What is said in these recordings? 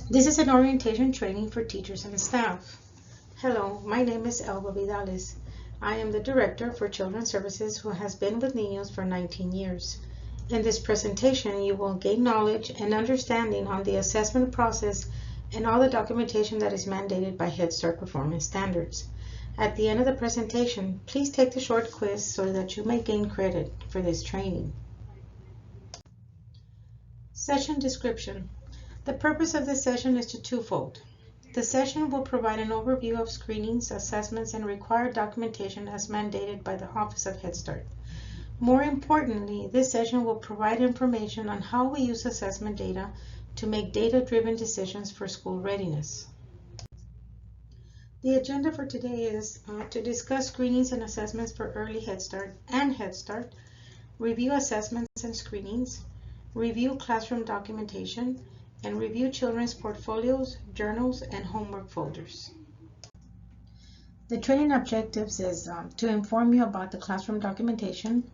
This is an orientation training for teachers and staff. Hello, my name is Elba Vidales. I am the Director for Children's Services who has been with Niños for 19 years. In this presentation, you will gain knowledge and understanding on the assessment process and all the documentation that is mandated by Head Start performance standards. At the end of the presentation, please take the short quiz so that you may gain credit for this training. Session description. The purpose of this session is twofold. The session will provide an overview of screenings, assessments, and required documentation as mandated by the Office of Head Start. More importantly, this session will provide information on how we use assessment data to make data-driven decisions for school readiness. The agenda for today is to discuss screenings and assessments for early Head Start and Head Start, review assessments and screenings, review classroom documentation, and review children's portfolios, journals, and homework folders. The training objectives is to inform you about the classroom documentation,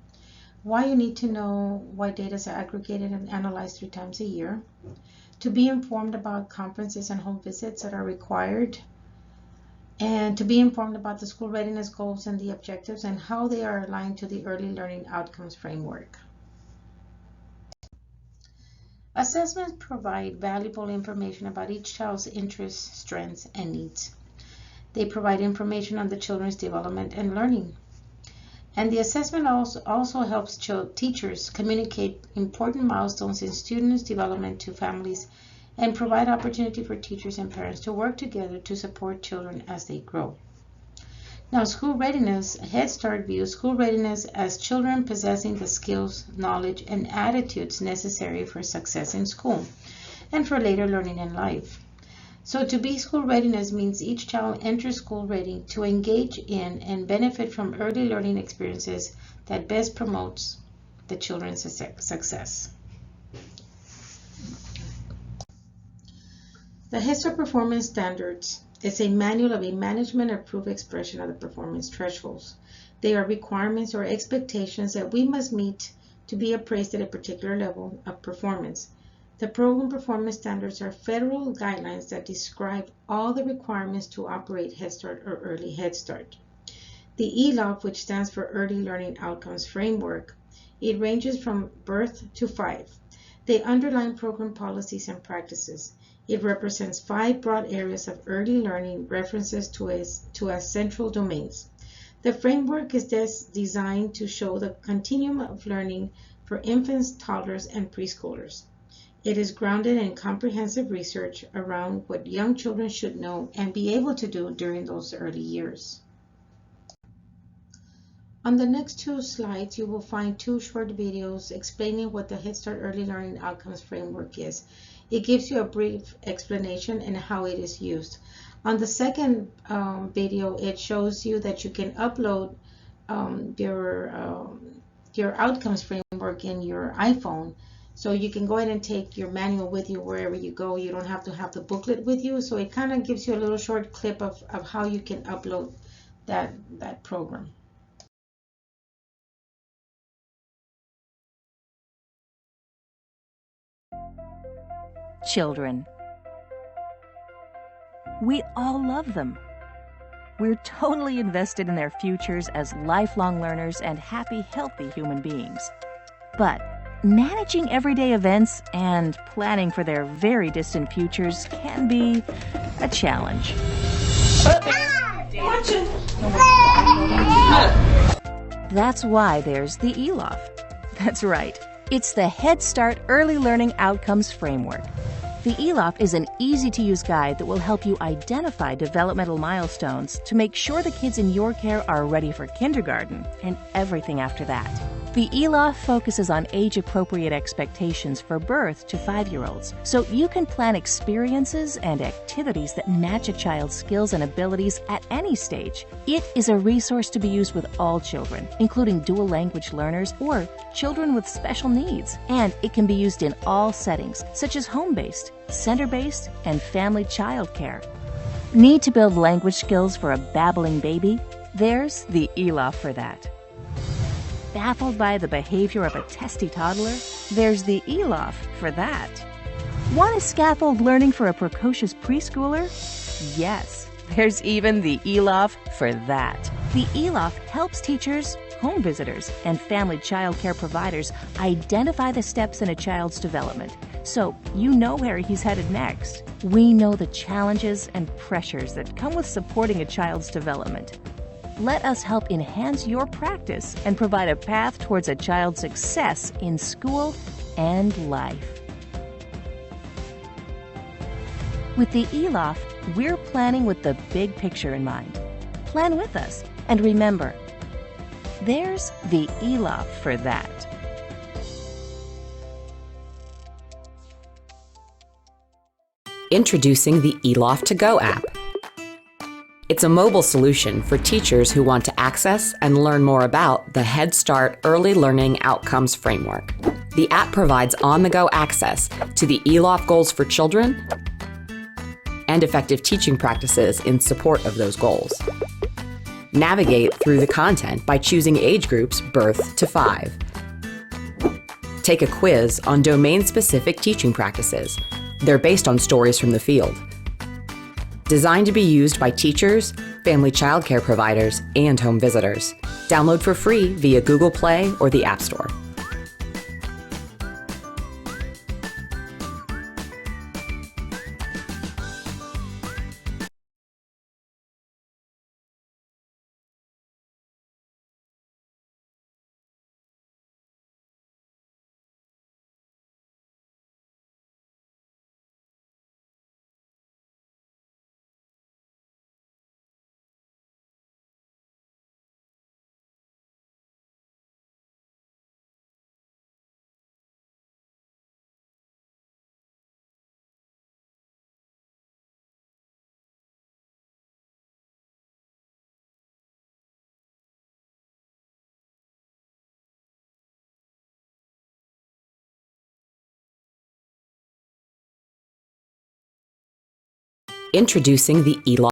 why you need to know why data is aggregated and analyzed 3 times a year, to be informed about conferences and home visits that are required, and to be informed about the school readiness goals and the objectives and how they are aligned to the early learning outcomes framework. Assessments provide valuable information about each child's interests, strengths, and needs. They provide information on the children's development and learning. And the assessment also helps teachers communicate important milestones in students' development to families and provide opportunity for teachers and parents to work together to support children as they grow. Now, school readiness, Head Start views school readiness as children possessing the skills, knowledge, and attitudes necessary for success in school and for later learning in life. So to be school readiness means each child enters school ready to engage in and benefit from early learning experiences that best promotes the children's success. The Head Start Performance Standards is a manual of a management-approved expression of the performance thresholds. They are requirements or expectations that we must meet to be appraised at a particular level of performance. The program performance standards are federal guidelines that describe all the requirements to operate Head Start or Early Head Start. The ELOF, which stands for Early Learning Outcomes Framework, it ranges from birth to 5. They underline program policies and practices. It represents 5 broad areas of early learning references to as central domains. The framework is designed to show the continuum of learning for infants, toddlers, and preschoolers. It is grounded in comprehensive research around what young children should know and be able to do during those early years. On the next 2 slides, you will find 2 short videos explaining what the Head Start Early Learning Outcomes Framework is. It gives you a brief explanation and how it is used. On the second video, it shows you that you can upload your outcomes framework in your iPhone. So you can go ahead and take your manual with you wherever you go. You don't have to have the booklet with you. So it kind of gives you a little short clip of how you can upload that program. Children. We all love them. We're totally invested in their futures as lifelong learners and happy, healthy human beings. But managing everyday events and planning for their very distant futures can be a challenge. That's why there's the ELOF. That's right. It's the Head Start Early Learning Outcomes Framework. The ELOF is an easy-to-use guide that will help you identify developmental milestones to make sure the kids in your care are ready for kindergarten and everything after that. The ELOF focuses on age-appropriate expectations for birth to 5-year-olds, so you can plan experiences and activities that match a child's skills and abilities at any stage. It is a resource to be used with all children, including dual language learners or children with special needs. And it can be used in all settings, such as home-based, center-based, and family child care. Need to build language skills for a babbling baby? There's the ELOF for that. Baffled by the behavior of a testy toddler? There's the ELOF for that. Want to scaffold learning for a precocious preschooler? Yes, there's even the ELOF for that. The ELOF helps teachers, home visitors, and family child care providers identify the steps in a child's development, so you know where he's headed next. We know the challenges and pressures that come with supporting a child's development. Let us help enhance your practice and provide a path towards a child's success in school and life. With the ELOF, we're planning with the big picture in mind. Plan with us, and remember, there's the ELOF for that. Introducing the ELOF To Go app. It's a mobile solution for teachers who want to access and learn more about the Head Start Early Learning Outcomes Framework. The app provides on-the-go access to the ELOF goals for children and effective teaching practices in support of those goals. Navigate through the content by choosing age groups birth to 5. Take a quiz on domain-specific teaching practices. They're based on stories from the field. Designed to be used by teachers, family child care providers, and home visitors. Download for free via Google Play or the App Store. Introducing the ELOF.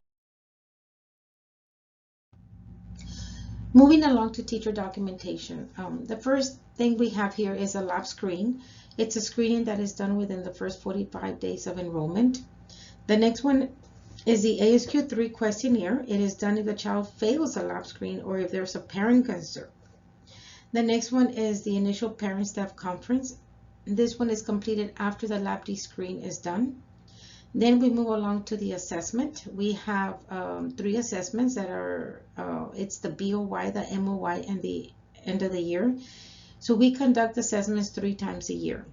Moving along to teacher documentation. The first thing we have here is a lab screen. It's a screening that is done within the first 45 days of enrollment. The next one is the ASQ3 questionnaire. It is done if the child fails a lab screen or if there's a parent concern. The next one is the initial parent-staff conference. This one is completed after the lab D screen is done. Then we move along to the assessment. We have 3 assessments that are, it's the BOY, the MOY, and the end of the year. So we conduct assessments 3 times a year.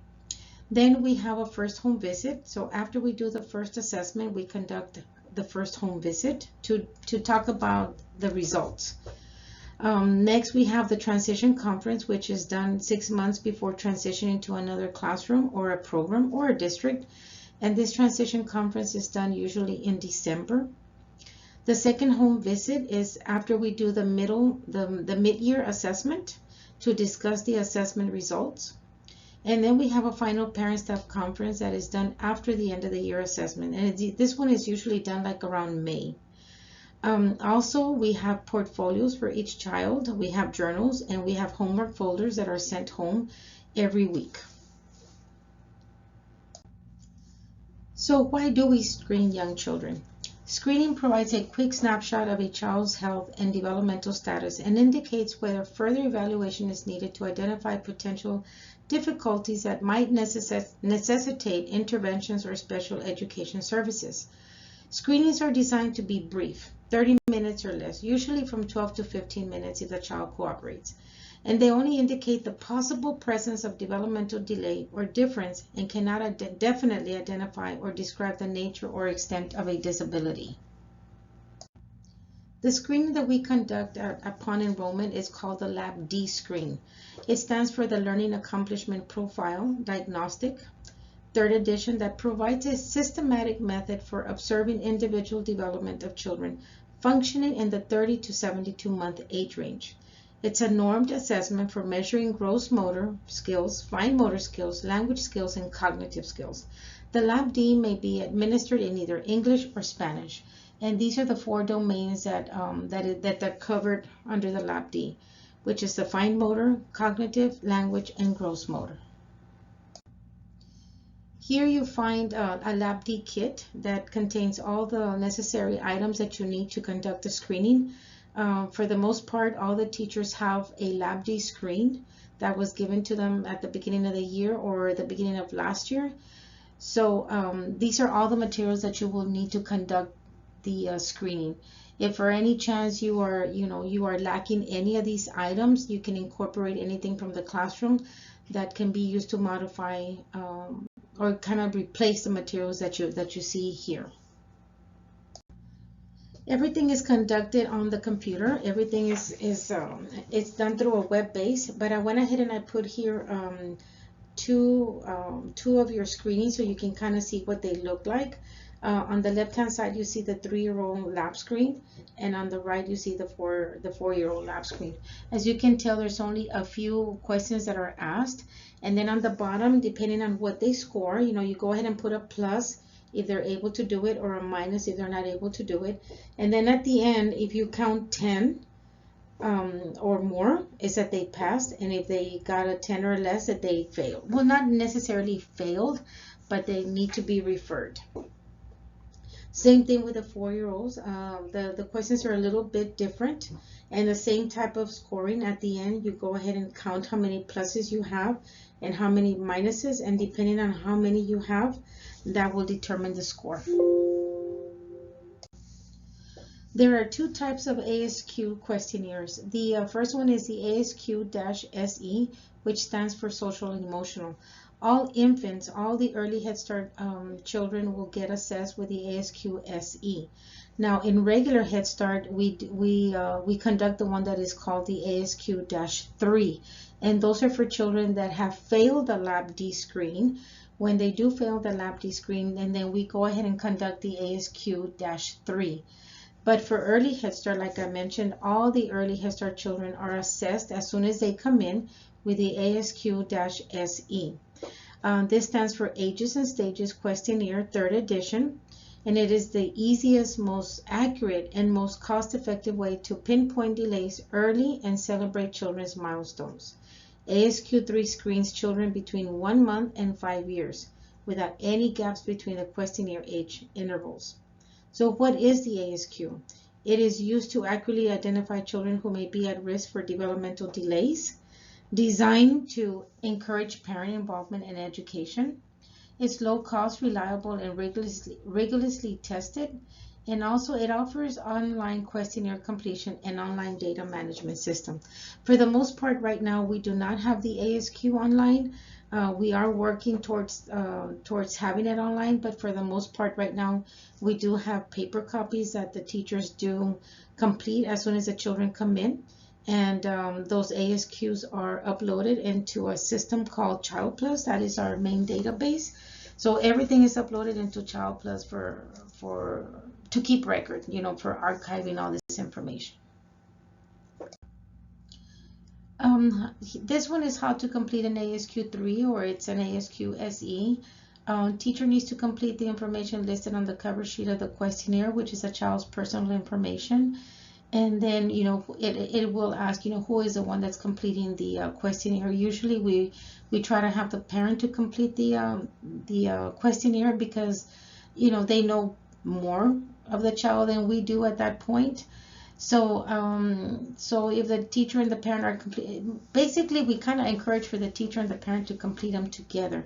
Then we have a first home visit. So after we do the first assessment, we conduct the first home visit to talk about the results. Next, we have the transition conference, which is done 6 months before transitioning to another classroom or a program or a district. And this transition conference is done usually in December. The second home visit is after we do the mid-year assessment to discuss the assessment results. And then we have a final parent-staff conference that is done after the end of the year assessment. And this one is usually done like around May. Also, we have portfolios for each child. We have journals and we have homework folders that are sent home every week. So why do we screen young children? Screening provides a quick snapshot of a child's health and developmental status and indicates whether further evaluation is needed to identify potential difficulties that might necessitate interventions or special education services. Screenings are designed to be brief, 30 minutes or less, usually from 12 to 15 minutes if the child cooperates. And they only indicate the possible presence of developmental delay or difference and cannot definitely identify or describe the nature or extent of a disability. The screening that we conduct upon enrollment is called the Lab D screen. It stands for the Learning Accomplishment Profile Diagnostic, 3rd edition, that provides a systematic method for observing individual development of children functioning in the 30 to 72-month age range. It's a normed assessment for measuring gross motor skills, fine motor skills, language skills, and cognitive skills. The Lab D may be administered in either English or Spanish, and these are the 4 domains that are covered under the Lab D, which is the fine motor, cognitive, language, and gross motor. Here you find a LabD kit that contains all the necessary items that you need to conduct the screening. For the most part, all the teachers have a LabD screen that was given to them at the beginning of the year or the beginning of last year. So these are all the materials that you will need to conduct the screening. If for any chance you are lacking any of these items, you can incorporate anything from the classroom that can be used to modify or kind of replace the materials that you see here. Everything is conducted on the computer. Everything is it's done through a web base, but I went ahead and I put here two of your screenings so you can kind of see what they look like. On the left hand side you see the 3-year-old lab screen, and on the right you see the 4-year-old lab screen. As you can tell, there's only a few questions that are asked, and then on the bottom, depending on what they score, you go ahead and put a plus if they're able to do it, or a minus if they're not able to do it. And then at the end, if you count 10 or more, is that they passed, and if they got a 10 or less, that they failed. Well, not necessarily failed, but they need to be referred. Same thing with the 4-year-olds. The questions are a little bit different, and the same type of scoring. At the end, you go ahead and count how many pluses you have and how many minuses, and depending on how many you have, that will determine the score. There are two types of ASQ questionnaires. The first one is the ASQ-SE, which stands for social and emotional. All infants, all the early Head Start children will get assessed with the ASQ-SE. Now, in regular Head Start, we conduct the one that is called the ASQ-3, and those are for children that have failed the LabD screen. When they do fail the LabD screen, and then we go ahead and conduct the ASQ-3. But for early Head Start, like I mentioned, all the early Head Start children are assessed as soon as they come in with the ASQ-SE. This stands for Ages and Stages Questionnaire, 3rd edition, and it is the easiest, most accurate, and most cost-effective way to pinpoint delays early and celebrate children's milestones. ASQ-3 screens children between 1 month and 5 years without any gaps between the questionnaire age intervals. So what is the ASQ? It is used to accurately identify children who may be at risk for developmental delays, designed to encourage parent involvement in education. It's low cost, reliable, and rigorously tested. And also it offers online questionnaire completion and online data management system. For the most part right now, we do not have the ASQ online. We are working towards having it online, but for the most part right now, we do have paper copies that the teachers do complete as soon as the children come in. And those ASQs are uploaded into a system called Child Plus. That is our main database. So everything is uploaded into Child Plus to keep record, for archiving all this information. This one is how to complete an ASQ-3, or it's an ASQ-SE. Teacher needs to complete the information listed on the cover sheet of the questionnaire, which is a child's personal information. And then, it will ask, who is the one that's completing the questionnaire. Usually we try to have the parent to complete the questionnaire because, they know more of the child than we do at that point. So if the teacher and the parent are complete, basically we kind of encourage for the teacher and the parent to complete them together.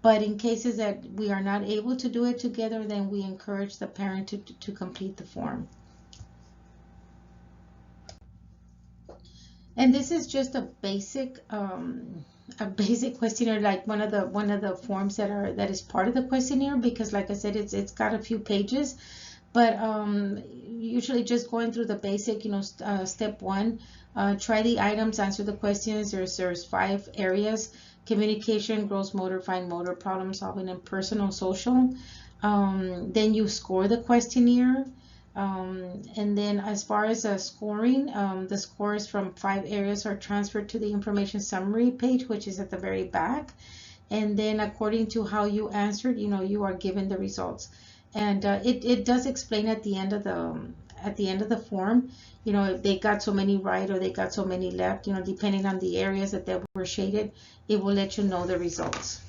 But in cases that we are not able to do it together, then we encourage the parent to complete the form. And this is just a basic questionnaire, like one of the forms that is part of the questionnaire, because like I said, it's got a few pages. But usually just going through the basic, step 1, try the items, answer the questions. There's 5 areas: communication, gross motor, fine motor, problem solving, and personal social. Then you score the questionnaire. And then as far as scoring, the scores from 5 areas are transferred to the information summary page, which is at the very back. And then according to how you answered, you are given the results. And it does explain at the end of the form, if they got so many right or they got so many left, depending on the areas that they were shaded, it will let you know the results.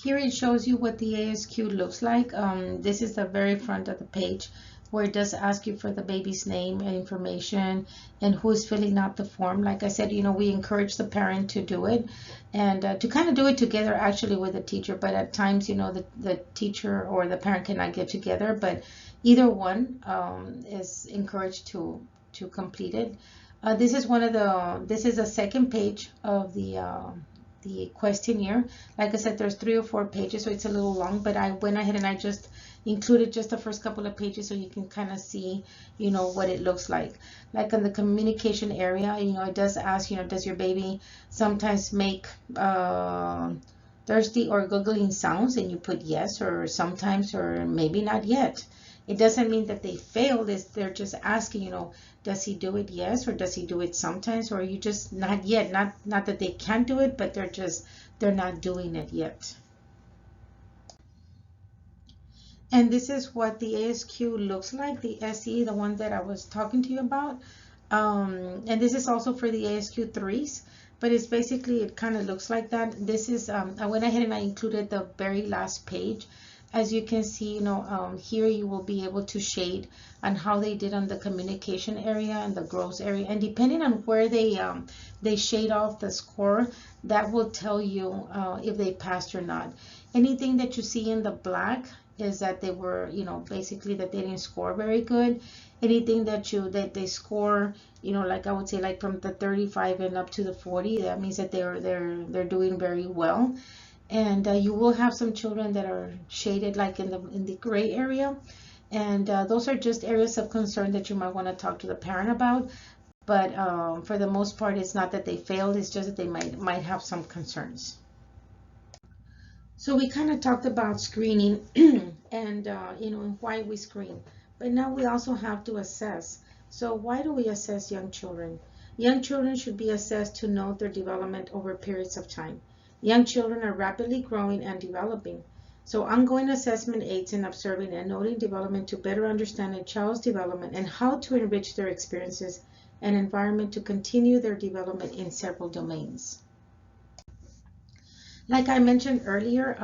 Here it shows you what the ASQ looks like. This is the very front of the page where it does ask you for the baby's name and information and who is filling out the form. Like I said, we encourage the parent to do it and to kind of do it together actually with the teacher. But at times, the teacher or the parent cannot get together, but either one is encouraged to complete it. This is the second page of the questionnaire. Like I said, there's 3 or 4 pages, so it's a little long, but I went ahead and I just included just the first couple of pages so you can kind of see, what it looks like. Like in the communication area, it does ask, does your baby sometimes make thirsty or googling sounds, and you put yes or sometimes or maybe not yet. It doesn't mean that they failed. They're just asking, does he do it yes, or does he do it sometimes, or are you just not yet? Not that they can't do it, but they're not doing it yet. And this is what the ASQ looks like, the SE, the one that I was talking to you about. And this is also for the ASQ 3s, but it's basically, it kind of looks like that. This is, I went ahead and I included the very last page. As you can see, here you will be able to shade on how they did on the communication area and the gross area. And depending on where they shade off the score, that will tell you if they passed or not. Anything that you see in the black is that they were, basically that they didn't score very good. Anything that they score, like I would say, like from the 35 and up to the 40, that means that they're doing very well. And you will have some children that are shaded like in the gray area, and those are just areas of concern that you might want to talk to the parent about. But for the most part, it's not that they failed, it's just that they might have some concerns. So we kind of talked about screening and why we screen, but now we also have to assess. So why do we assess young children? Young children should be assessed to note their development over periods of time. Young children are rapidly growing and developing. So ongoing assessment aids in observing and noting development to better understand a child's development and how to enrich their experiences and environment to continue their development in several domains. Like I mentioned earlier,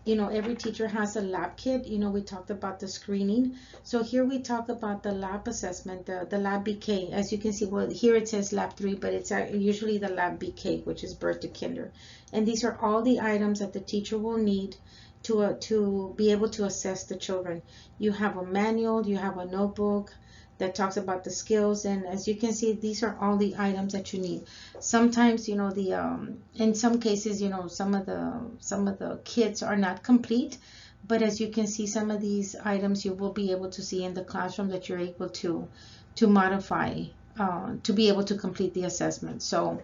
every teacher has a lab kit. We talked about the screening. So here we talk about the lab assessment, the lab BK. As you can see, well, here it says lab 3, but it's usually the lab BK, which is birth to kinder. And these are all the items that the teacher will need to be able to assess the children. You have a manual, you have a notebook that talks about the skills, and as you can see, these are all the items that you need. Sometimes, in some cases, some of the kits are not complete, but as you can see, some of these items you will be able to see in the classroom that you're able to modify to be able to complete the assessment. So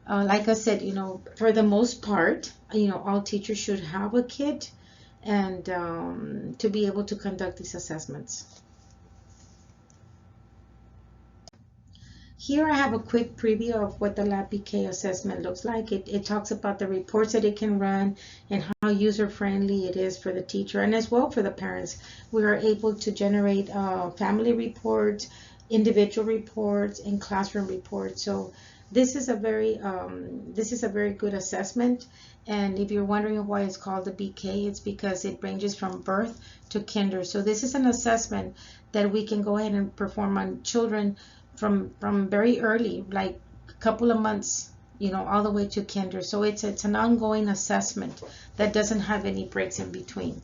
like I said, for the most part, all teachers should have a kit and to be able to conduct these assessments. Here I have a quick preview of what the Lab BK assessment looks like. It talks about the reports that it can run and how user-friendly it is for the teacher and as well for the parents. We are able to generate family reports, individual reports, and classroom reports. So this is a very good assessment. And if you're wondering why it's called the BK, it's because it ranges from birth to kinder. So this is an assessment that we can go ahead and perform on children from very early, like a couple of months, all the way to kinder. So it's an ongoing assessment that doesn't have any breaks in between.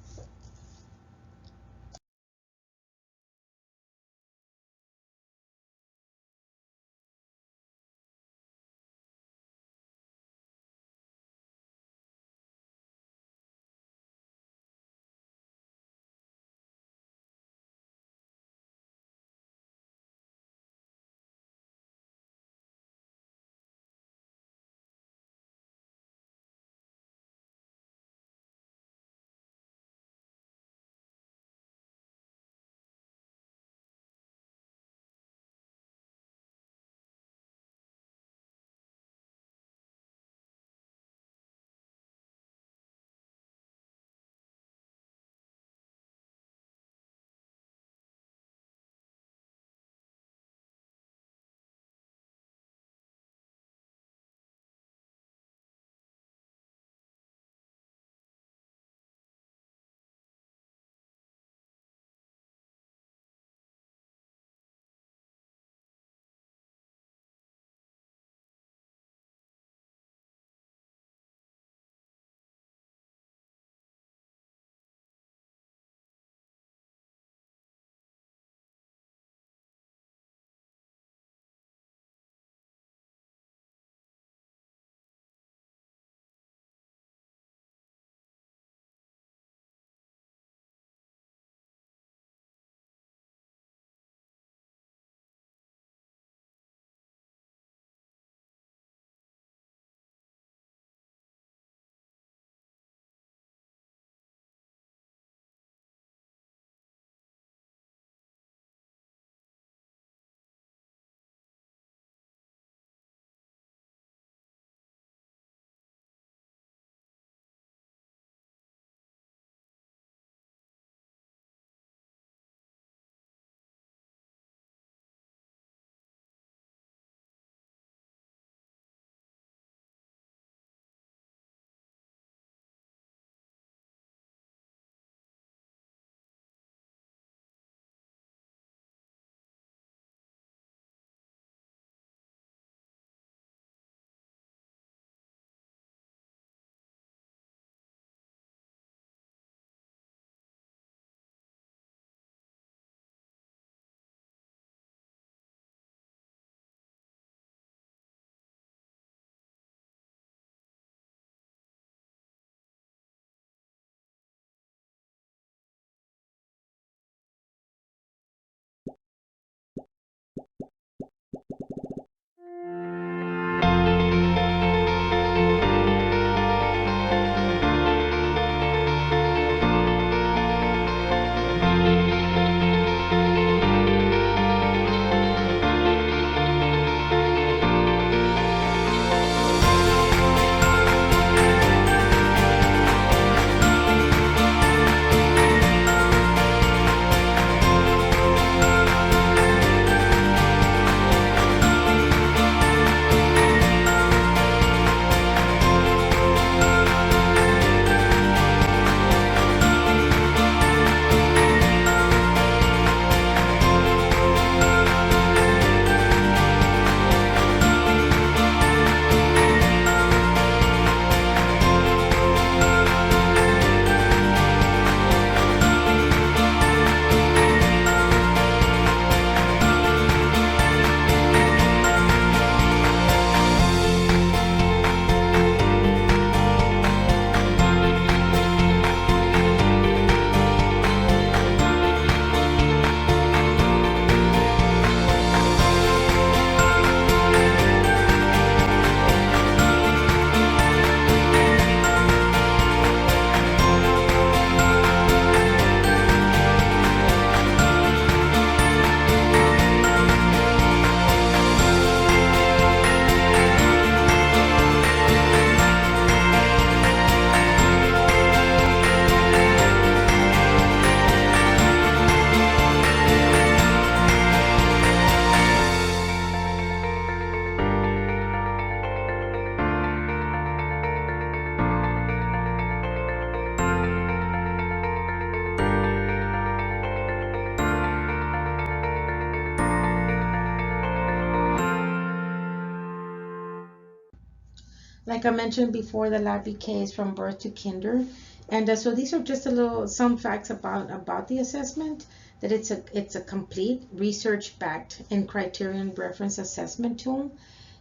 Like I mentioned before, the lab BK is from birth to kinder. And so these are just some facts about the assessment, that it's a complete research-backed and criterion reference assessment tool.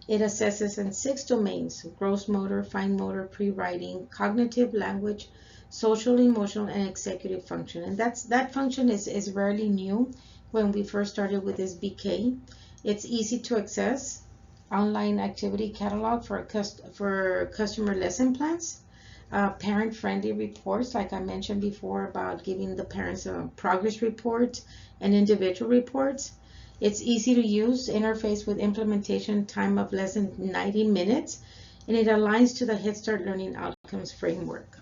It assesses in 6 domains: gross motor, fine motor, pre-writing, cognitive, language, social, emotional, and executive function. And that function is rarely new. When we first started with this BK, it's easy to access, online activity catalog for customer lesson plans, parent-friendly reports, like I mentioned before about giving the parents a progress report and individual reports. It's easy to use, interface with implementation time of less than 90 minutes, and it aligns to the Head Start Learning Outcomes framework.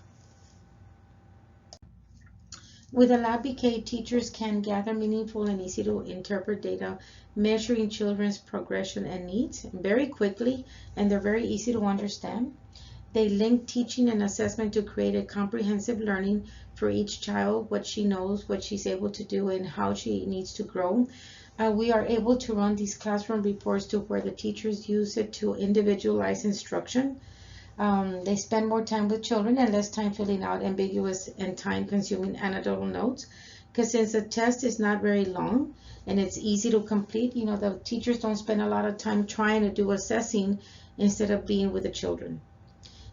With a lab BK, teachers can gather meaningful and easy to interpret data measuring children's progression and needs very quickly, and they're very easy to understand. They link teaching and assessment to create a comprehensive learning for each child, what she knows, what she's able to do, and how she needs to grow. We are able to run these classroom reports to where the teachers use it to individualize instruction. They spend more time with children and less time filling out ambiguous and time-consuming anecdotal notes, because since the test is not very long and it's easy to complete, the teachers don't spend a lot of time trying to do assessing instead of being with the children.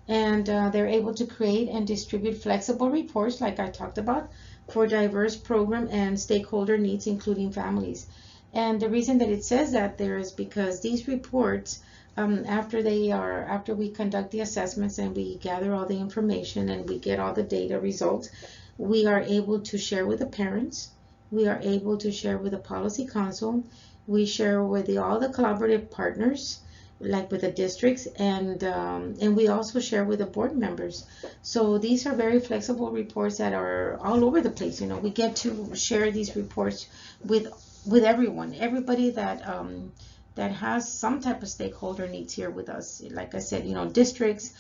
And they're able to create and distribute flexible reports, like I talked about, for diverse program and stakeholder needs, including families. And the reason that it says that there is because these reports, after we conduct the assessments and we gather all the information and we get all the data results, we are able to share with the parents, we are able to share with the policy council, we share with all the collaborative partners, like with the districts, and we also share with the board members. So these are very flexible reports that are all over the place. We get to share these reports with everyone, everybody that has some type of stakeholder needs here with us. Like I said, districts,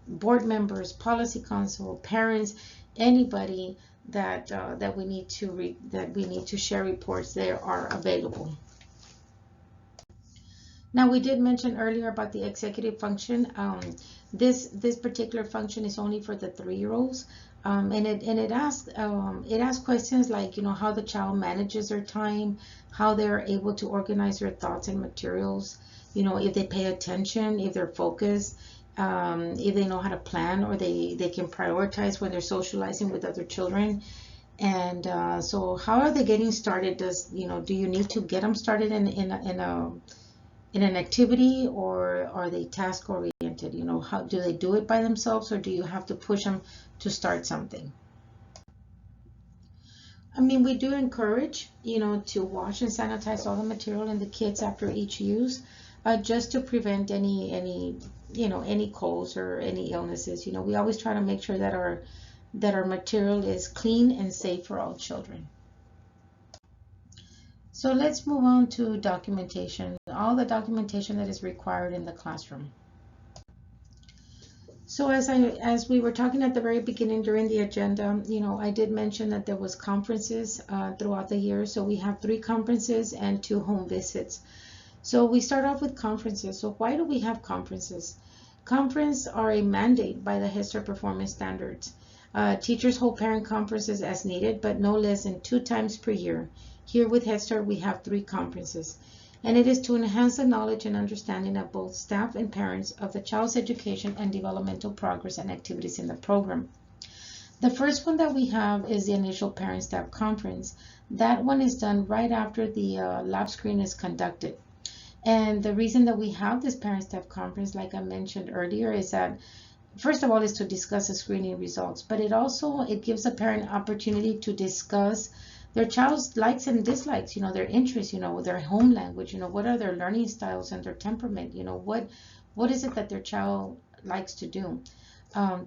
board members, policy council, parents, anybody that we need to share reports, they are available. Now, we did mention earlier about the executive function. This particular function is only for the 3-year-olds, and it asks questions like, how the child manages their time, how they're able to organize their thoughts and materials, if they pay attention, if they're focused, if they know how to plan, or they can prioritize when they're socializing with other children. And so how are they getting started? Do you need to get them started in an activity, or are they task oriented? How do they do it by themselves, or do you have to push them to start something? I mean, we do encourage, to wash and sanitize all the material in the kits after each use, just to prevent any colds or any illnesses. We always try to make sure that our material is clean and safe for all children. So let's move on to documentation, all the documentation that is required in the classroom. So as we were talking at the very beginning during the agenda, I did mention that there was conferences throughout the year. So we have 3 conferences and 2 home visits. So we start off with conferences. So why do we have conferences? Conferences are a mandate by the Head Start Performance Standards. Teachers hold parent conferences as needed, but no less than 2 times per year. Here with Head Start, we have 3 conferences, and it is to enhance the knowledge and understanding of both staff and parents of the child's education and developmental progress and activities in the program. The first one that we have is the initial parent-staff conference. That one is done right after the lab screen is conducted. And the reason that we have this parent-staff conference, like I mentioned earlier, is that first of all is to discuss the screening results, but it gives the parent opportunity to discuss their child's likes and dislikes, their interests, their home language, what are their learning styles and their temperament, what is it that their child likes to do.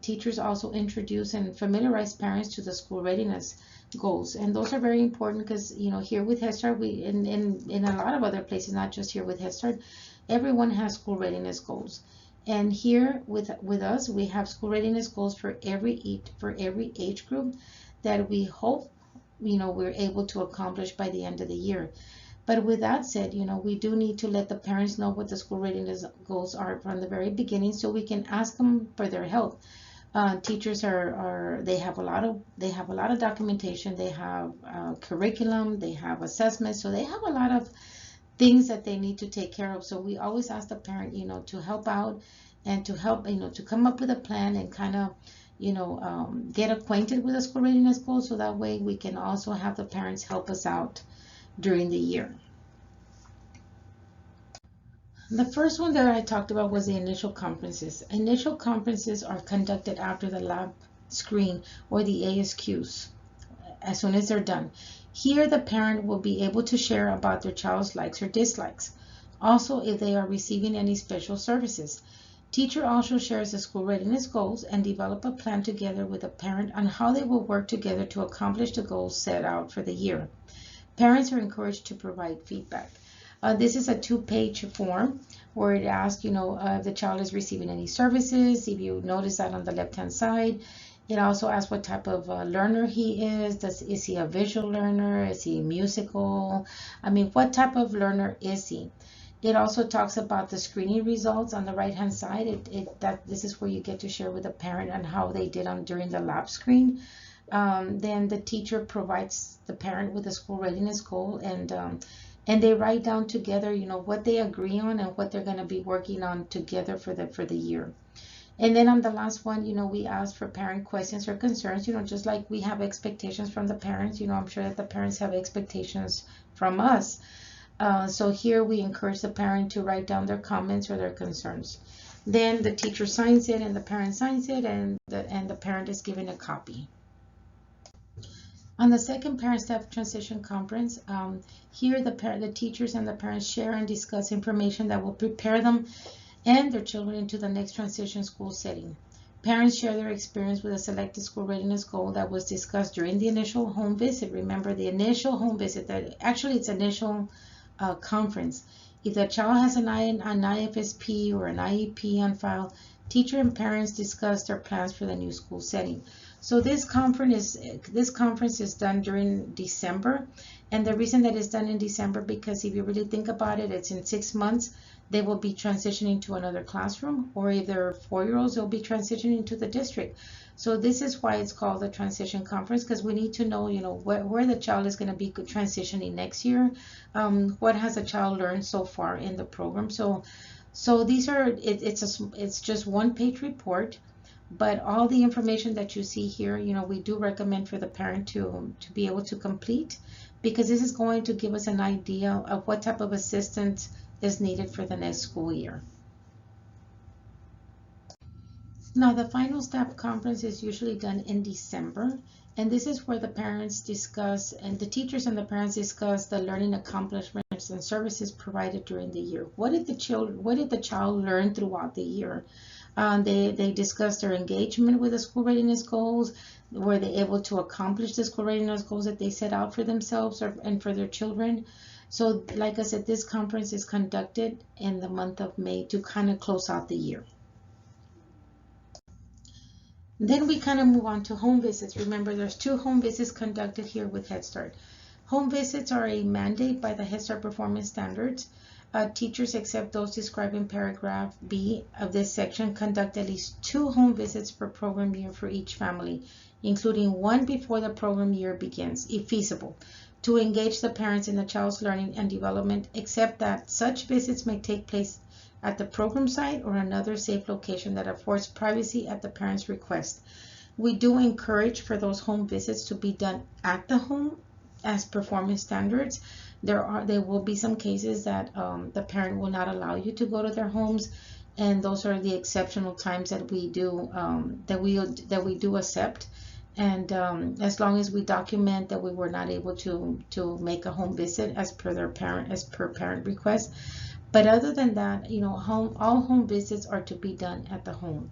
Teachers also introduce and familiarize parents to the school readiness goals, and those are very important because here with Head Start, we in a lot of other places, not just here with Head Start, everyone has school readiness goals. And here with us, we have school readiness goals for every age group that we hope we're able to accomplish by the end of the year. But with that said, we do need to let the parents know what the school readiness goals are from the very beginning, so we can ask them for their help. Teachers they have a lot of documentation, they have curriculum, they have assessments, so they have a lot of things that they need to take care of. So we always ask the parent, to help out and to help, to come up with a plan and kind of, get acquainted with the school readiness goals, so that way we can also have the parents help us out during the year. The first one that I talked about was the initial conferences. Initial conferences are conducted after the lab screen or the ASQs, as soon as they're done. Here, the parent will be able to share about their child's likes or dislikes. Also, if they are receiving any special services. Teacher also shares the school readiness goals and develop a plan together with the parent on how they will work together to accomplish the goals set out for the year. Parents are encouraged to provide feedback. This is a 2-page form where it asks, if the child is receiving any services. If you notice that on the left-hand side, it also asks what type of learner he is. Is he a visual learner? Is he musical? What type of learner is he? It also talks about the screening results on the right-hand side. This is where you get to share with the parent on how they did during the lab screen. Then the teacher provides the parent with a school readiness goal, and they write down together, what they agree on and what they're going to be working on together for the year. And then on the last one, we ask for parent questions or concerns, just like we have expectations from the parents. I'm sure that the parents have expectations from us. So here we encourage the parent to write down their comments or their concerns. Then the teacher signs it and the parent signs it, and the parent is given a copy. On the second parent-staff transition conference, here the teachers and the parents share and discuss information that will prepare them and their children into the next transition school setting. Parents share their experience with a selected school readiness goal that was discussed during the initial home visit. Remember, the initial home visit, it's initial conference. If the child has an IFSP or an IEP on file, teacher and parents discuss their plans for the new school setting. So this conference is done during December, and the reason that it's done in December, because if you really think about it, it's in 6 months. They will be transitioning to another classroom, or if they're 4-year-olds, they'll be transitioning to the district. So this is why it's called the transition conference, because we need to know, where the child is going to be transitioning next year. What has the child learned so far in the program? So these are it's just 1-page report. But all the information that you see here, we do recommend for the parent to be able to complete, because this is going to give us an idea of what type of assistance is needed for the next school year. Now, the final staff conference is usually done in December, and this is where the parents discuss, and the teachers and the parents discuss the learning accomplishments and services provided during the year. What did the child learn throughout the year? They discussed their engagement with the school readiness goals. Were they able to accomplish the school readiness goals that they set out for themselves and for their children? So, like I said, this conference is conducted in the month of May to kind of close out the year. Then we kind of move on to home visits. Remember, there's 2 home visits conducted here with Head Start. Home visits are a mandate by the Head Start performance standards. Teachers, except those described in paragraph B of this section, conduct at least 2 home visits per program year for each family, including 1 before the program year begins, if feasible, to engage the parents in the child's learning and development, except that such visits may take place at the program site or another safe location that affords privacy at the parent's request. We do encourage for those home visits to be done at the home as performance standards. There will be some cases that the parent will not allow you to go to their homes, and those are the exceptional times that we do accept. And as long as we document that we were not able to make a home visit as per parent request. But other than that, all home visits are to be done at the home.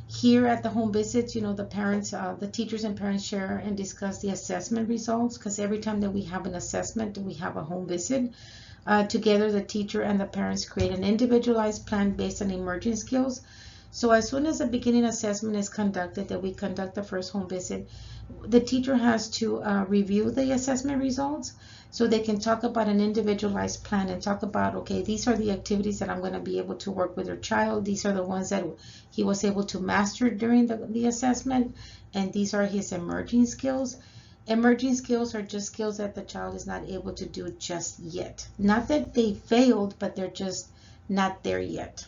Here at the home visits, the parents, the teachers and parents share and discuss the assessment results, because every time that we have an assessment, we have a home visit. Together, the teacher and the parents create an individualized plan based on emerging skills. So as soon as the beginning assessment is conducted, that we conduct the first home visit, the teacher has to review the assessment results so they can talk about an individualized plan and talk about, okay, these are the activities that I'm going to be able to work with your child. These are the ones that he was able to master during the assessment, and these are his emerging skills. Emerging skills are just skills that the child is not able to do just yet. Not that they failed, but they're just not there yet.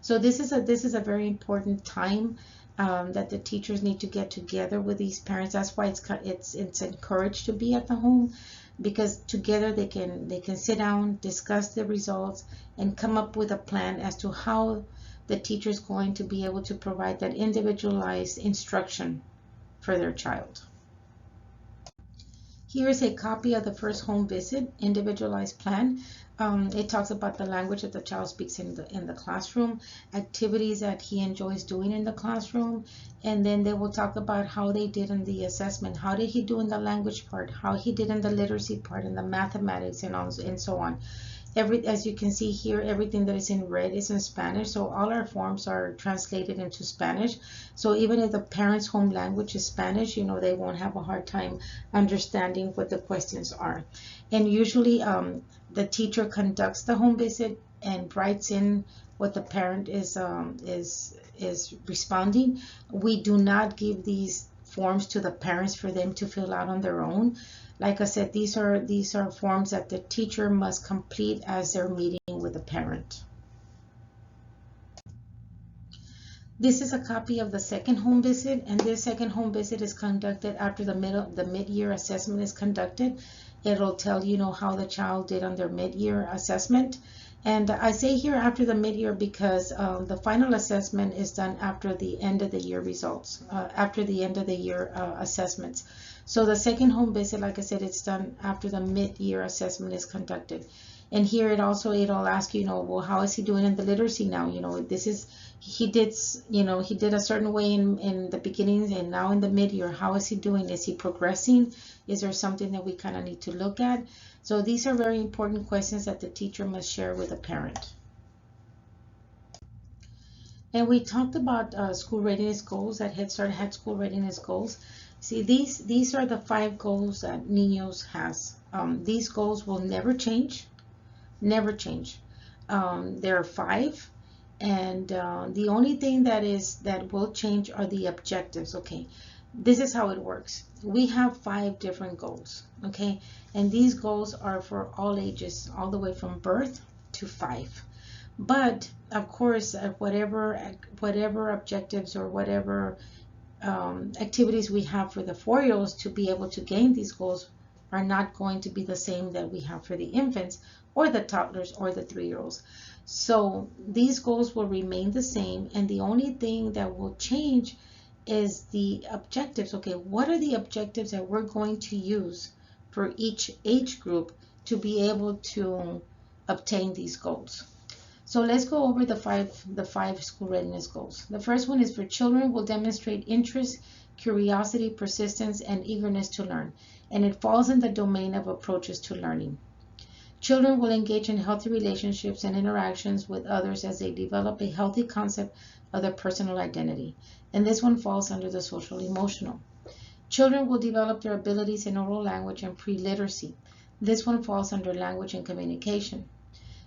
So this is a very important time that the teachers need to get together with these parents. That's why it's encouraged to be at the home, because together they can sit down, discuss the results, and come up with a plan as to how the teacher is going to be able to provide that individualized instruction for their child. Here is a copy of the first home visit individualized plan. It talks about the language that the child speaks in the classroom, activities that he enjoys doing in the classroom, and then they will talk about how they did in the assessment. How did he do in the language part? How he did in the literacy part, and the mathematics, and so on. As you can see here, everything that is in red is in Spanish, so all our forms are translated into Spanish. So even if the parent's home language is Spanish, they won't have a hard time understanding what the questions are. And usually the teacher conducts the home visit and writes in what the parent is responding. We do not give these forms to the parents for them to fill out on their own. Like I said, these are forms that the teacher must complete as they're meeting with the parent. This is a copy of the second home visit, and this second home visit is conducted after the mid-year assessment is conducted. It'll tell how the child did on their mid-year assessment. And I say here after the mid-year because the final assessment is done after the end of the year results, after the end of the year assessments. So the second home visit, like I said, it's done after the mid-year assessment is conducted. And here it'll ask well, how is he doing in the literacy now? He did a certain way in the beginning, and now in the mid-year, how is he doing? Is he progressing? Is there something that we kind of need to look at? So these are very important questions that the teacher must share with a parent. And we talked about school readiness goals, that Head Start had school readiness goals. See, these are the 5 goals that Niños has. These goals will never change, never change. There are 5, and the only thing that will change are the objectives. Okay, this is how it works. We have 5 different goals. Okay, and these goals are for all ages, all the way from birth to 5. But of course, whatever objectives or whatever activities we have for the 4-year-olds to be able to gain these goals are not going to be the same that we have for the infants or the toddlers or the 3-year-olds. So these goals will remain the same, and the only thing that will change is the objectives. Okay, what are the objectives that we're going to use for each age group to be able to obtain these goals? So let's go over the five school readiness goals. The first one is for children will demonstrate interest, curiosity, persistence, and eagerness to learn, and it falls in the domain of approaches to learning. Children will engage in healthy relationships and interactions with others as they develop a healthy concept of their personal identity, and this one falls under the social emotional. Children will develop their abilities in oral language and pre-literacy. This one falls under language and communication.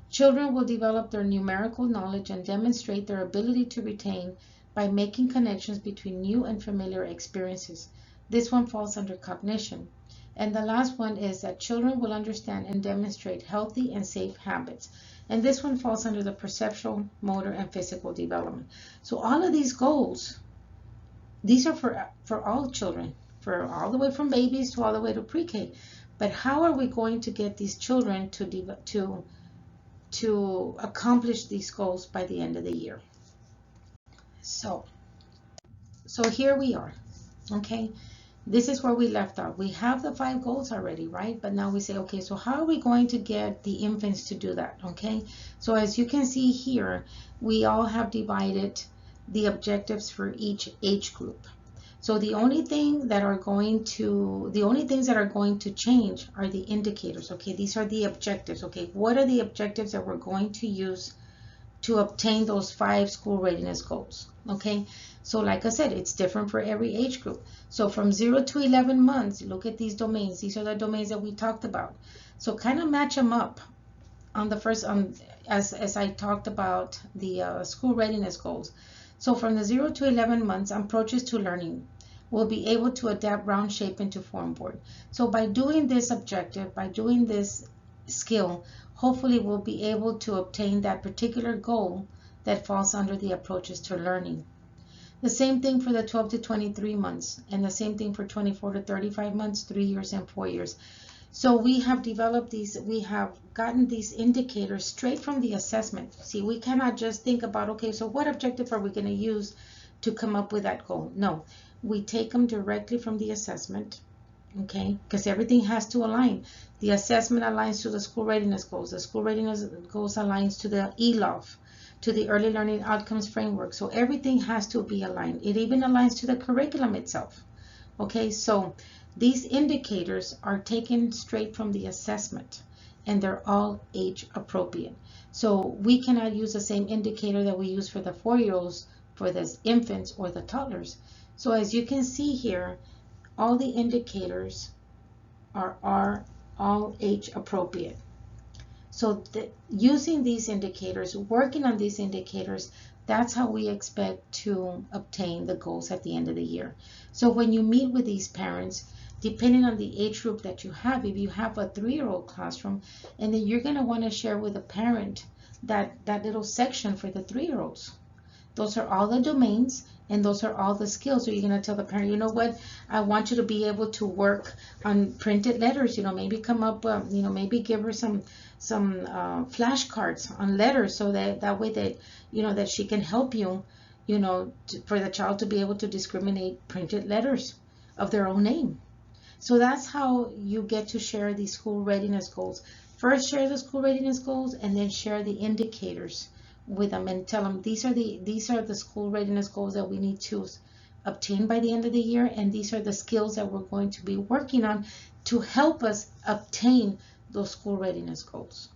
Children will develop their numerical knowledge and demonstrate their ability to retain by making connections between new and familiar experiences. This one falls under cognition. And the last one is that children will understand and demonstrate healthy and safe habits. And this one falls under the perceptual, motor, and physical development. So all of these goals, these are for all children, for all the way from babies to all the way to pre-K. But how are we going to get these children to accomplish these goals by the end of the year? So here we are. Okay, this is where we left off. We have the 5 goals already, right? But now we say, okay, so how are we going to get the infants to do that? Okay, so as you can see here, we all have divided the objectives for each age group. So the only things that are going to change are the indicators. Okay, these are the objectives. Okay, what are the objectives that we're going to use to obtain those 5 school readiness goals. Okay, so like I said, it's different for every age group. So from 0 to 11 months, look at these domains. These are the domains that we talked about. So kind of match them up on the first, as I talked about the school readiness goals. So from the 0 to 11 months, approaches to learning will be able to adapt round shape into form board. So by doing this objective, by doing this skill, hopefully we'll be able to obtain that particular goal that falls under the approaches to learning. The same thing for the 12 to 23 months, and the same thing for 24 to 35 months, 3 years and 4 years. So we have developed these, we have gotten these indicators straight from the assessment. See, we cannot just think about, okay, so what objective are we going to use to come up with that goal? No, we take them directly from the assessment, okay, because everything has to align. The assessment aligns to the school readiness goals. The school readiness goals aligns to the ELOF, to the early learning outcomes framework. So everything has to be aligned. It even aligns to the curriculum itself. Okay, so these indicators are taken straight from the assessment, and they're all age appropriate. So we cannot use the same indicator that we use for the 4-year-olds for the infants or the toddlers. So as you can see here, all the indicators are all age appropriate. So using these indicators, working on these indicators, that's how we expect to obtain the goals at the end of the year. So when you meet with these parents, depending on the age group that you have, if you have a 3-year-old classroom, and then you're going to want to share with a parent that little section for the 3-year-olds. Those are all the domains, and those are all the skills. So you're going to tell the parent, you know what, I want you to be able to work on printed letters, maybe come up, maybe give her some flashcards on letters, so that way that, that she can help you, for the child to be able to discriminate printed letters of their own name. So that's how you get to share these school readiness goals. First, share the school readiness goals, and then share the indicators with them, and tell them these are the school readiness goals that we need to obtain by the end of the year, and these are the skills that we're going to be working on to help us obtain those school readiness goals.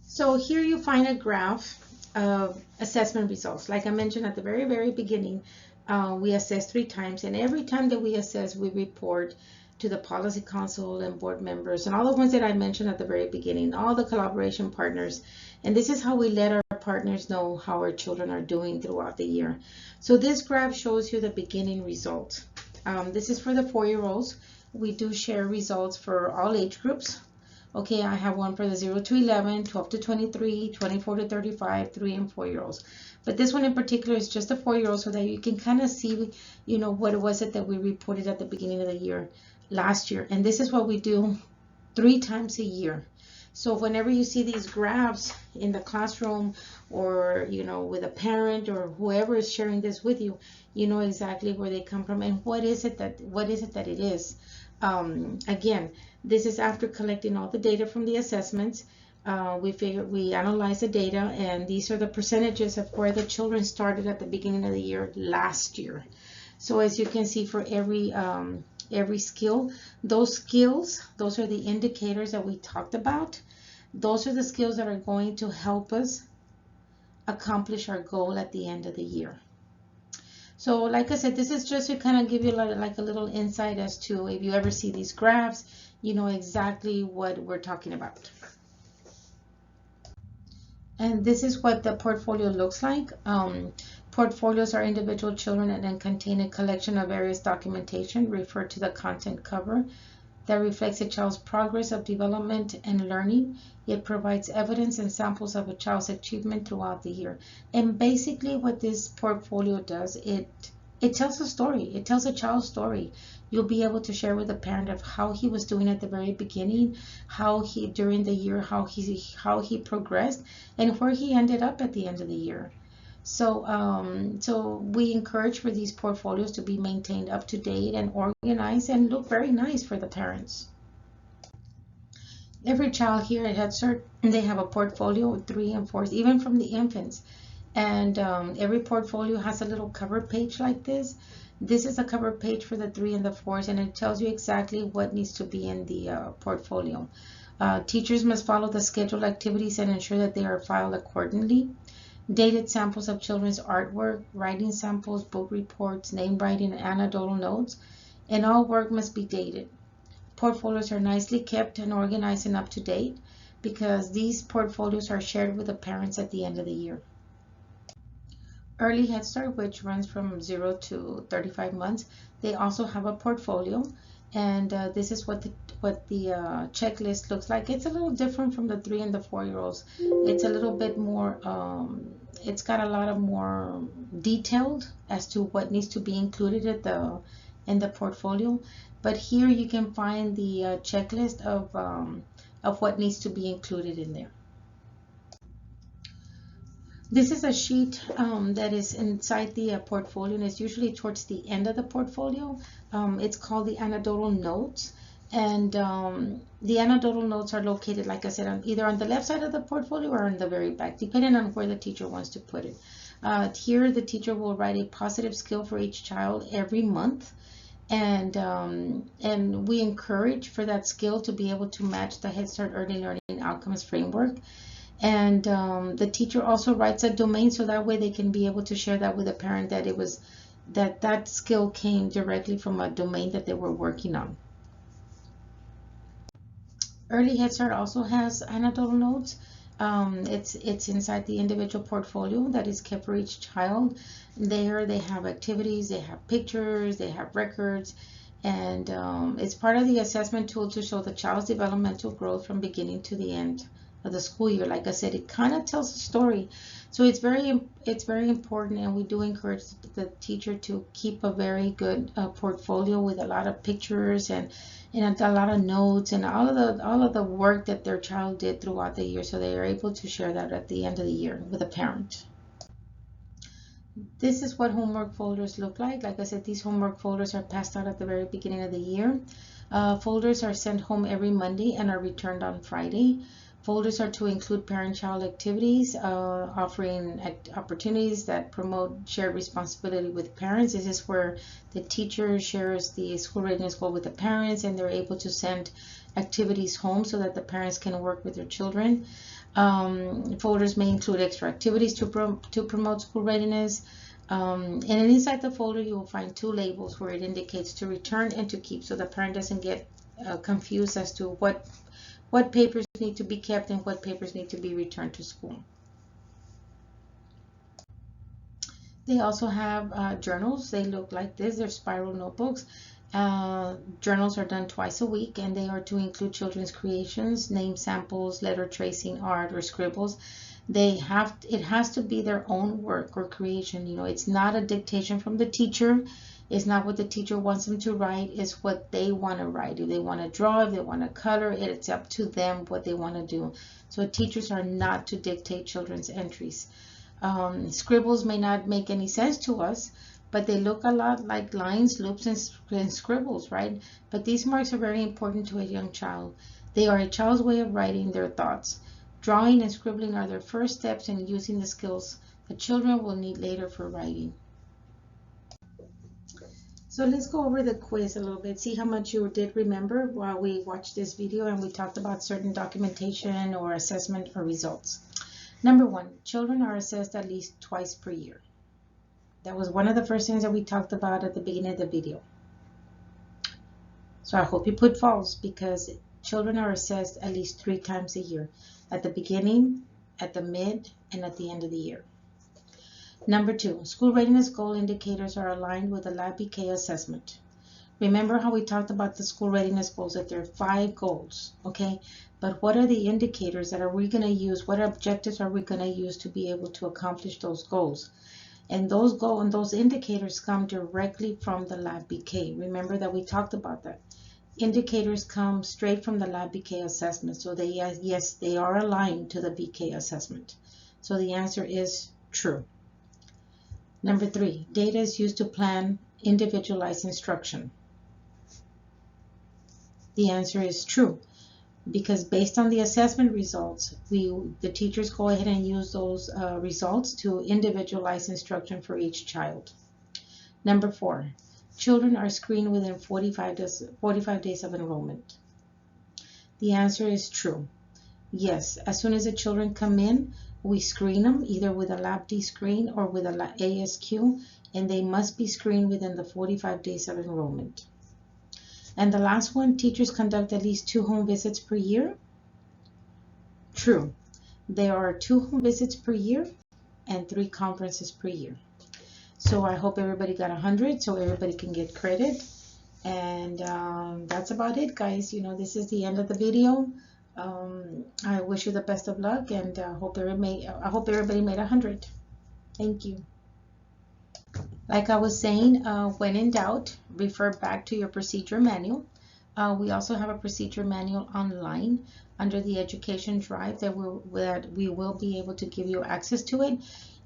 So here you find a graph of assessment results. Like I mentioned at the very, very beginning, we assess 3 times, and every time that we assess, we report to the policy council and board members and all the ones that I mentioned at the very beginning, all the collaboration partners. And this is how we let our partners know how our children are doing throughout the year. So this graph shows you the beginning results. This is for the 4-year-olds. We do share results for all age groups. Okay, I have one for the 0 to 11, 12 to 23, 24 to 35, 3 and 4-year-olds. But this one in particular is just a 4-year-old, so that you can kind of see, what it was that we reported at the beginning of the year last year. And this is what we do 3 times a year. So whenever you see these graphs in the classroom, or with a parent or whoever is sharing this with you, you know exactly where they come from and what is it that it is. Again, this is after collecting all the data from the assessments. We analyze the data, and these are the percentages of where the children started at the beginning of the year last year. So as you can see, for every skill, those are the indicators that we talked about. Those are the skills that are going to help us accomplish our goal at the end of the year. So like I said, this is just to kind of give you like a little insight as to, if you ever see these graphs, you know exactly what we're talking about. And this is what the portfolio looks like. Portfolios are individual children and then contain a collection of various documentation referred to the content cover that reflects a child's progress of development and learning. It provides evidence and samples of a child's achievement throughout the year. And basically what this portfolio does, it tells a story. It tells a child's story. You'll be able to share with a parent of how he was doing at the very beginning, how he during the year, how he progressed, and where he ended up at the end of the year. So we encourage for these portfolios to be maintained up to date and organized and look very nice for the parents. Every child here at Head Start, they have a portfolio with 3 and 4s, even from the infants. And every portfolio has a little cover page like this. This is a cover page for the 3 and the 4s, and it tells you exactly what needs to be in the portfolio. Teachers must follow the scheduled activities and ensure that they are filed accordingly. Dated samples of children's artwork, writing samples, book reports, name writing, and anecdotal notes, and all work must be dated. Portfolios are nicely kept and organized and up to date because these portfolios are shared with the parents at the end of the year. Early Head Start, which runs from 0 to 35 months, they also have a portfolio, and this is what the checklist looks like. It's a little different from the 3 and the 4-year-olds. It's a little bit more, it's got a lot of more detailed as to what needs to be included in the portfolio. But here you can find the checklist of what needs to be included in there. This is a sheet that is inside the portfolio, and it's usually towards the end of the portfolio. It's called the anecdotal notes, and the anecdotal notes are located, like I said, either on the left side of the portfolio or on the very back, depending on where the teacher wants to put it. Here, the teacher will write a positive skill for each child every month, and we encourage for that skill to be able to match the Head Start Early Learning Outcomes framework. And the teacher also writes a domain, so that way they can be able to share that with a parent that that skill came directly from a domain that they were working on. Early Head Start also has anecdotal notes. It's inside the individual portfolio that is kept for each child. There they have activities, they have pictures, they have records, and it's part of the assessment tool to show the child's developmental growth from beginning to the end of the school year. Like I said, it kind of tells a story, so it's very important, and we do encourage the teacher to keep a very good portfolio with a lot of pictures and a lot of notes and all of the work that their child did throughout the year, so they are able to share that at the end of the year with a parent. This is what homework folders look like. Like I said, these homework folders are passed out at the very beginning of the year. Folders are sent home every Monday and are returned on Friday. Folders are to include parent-child activities, offering opportunities that promote shared responsibility with parents. This is where the teacher shares the school readiness goal with the parents, and they're able to send activities home so that the parents can work with their children. Folders may include extra activities to promote school readiness. And inside the folder, you will find 2 labels where it indicates to return and to keep, so the parent doesn't get confused as to what papers need to be kept and what papers need to be returned to school. They also have journals. They look like this. They're spiral notebooks. Journals are done twice a week, and they are to include children's creations, name samples, letter tracing, art, or scribbles. It has to be their own work or creation. It's not a dictation from the teacher. It's not what the teacher wants them to write. It's what they want to write. If they want to draw, if they want to color, it's up to them what they want to do. So teachers are not to dictate children's entries. Scribbles may not make any sense to us, but they look a lot like lines, loops, and scribbles, right? But these marks are very important to a young child. They are a child's way of writing their thoughts. Drawing and scribbling are their first steps in using the skills the children will need later for writing. So let's go over the quiz a little bit, see how much you did remember while we watched this video and we talked about certain documentation or assessment or results. Number 1, children are assessed at least twice per year. That was one of the first things that we talked about at the beginning of the video. So I hope you put false, because children are assessed at least 3 times a year, at the beginning, at the mid, and at the end of the year. Number 2, school readiness goal indicators are aligned with the Lab BK assessment. Remember how we talked about the school readiness goals, that there are 5 goals, okay? But what are the indicators that are we going to use? What objectives are we going to use to be able to accomplish those goals? And those indicators come directly from the Lab BK. Remember that we talked about that. Indicators come straight from the Lab BK assessment. So yes, they are aligned to the BK assessment. So the answer is true. Number 3, data is used to plan individualized instruction. The answer is true, because based on the assessment results, the teachers go ahead and use those results to individualize instruction for each child. Number 4, children are screened within 45 days of enrollment. The answer is true. Yes, as soon as the children come in, we screen them either with a Lab D screen or with a ASQ, and they must be screened within the 45 days of enrollment. And the last one, teachers conduct at least 2 home visits per year. True. There are 2 home visits per year and 3 conferences per year. So I hope everybody got 100 so everybody can get credit. And that's about it, guys. You know, this is the end of the video. I wish you the best of luck, and I hope everybody made 100. Thank you. Like I was saying, when in doubt, refer back to your procedure manual. We also have a procedure manual online under the education drive that we will be able to give you access to it.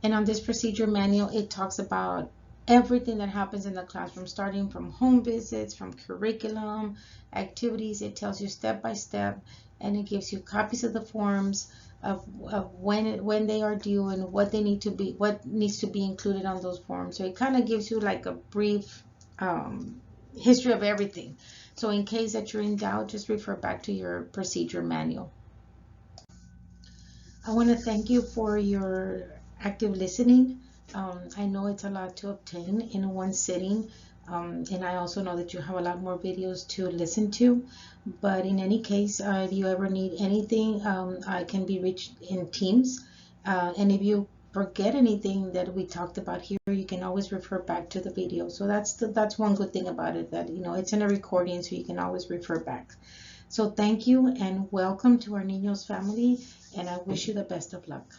And on this procedure manual, it talks about everything that happens in the classroom, starting from home visits, from curriculum, activities. It tells you step by step, and it gives you copies of the forms of when they are due and what needs to be included on those forms. So it kind of gives you like a brief history of everything. So in case that you're in doubt, just refer back to your procedure manual. I want to thank you for your active listening. I know it's a lot to obtain in one sitting, and I also know that you have a lot more videos to listen to. But in any case, if you ever need anything, I can be reached in Teams. And if you forget anything that we talked about here, you can always refer back to the video. So that's one good thing about it, that it's in a recording, so you can always refer back. So thank you and welcome to our Niños family, and I wish you the best of luck.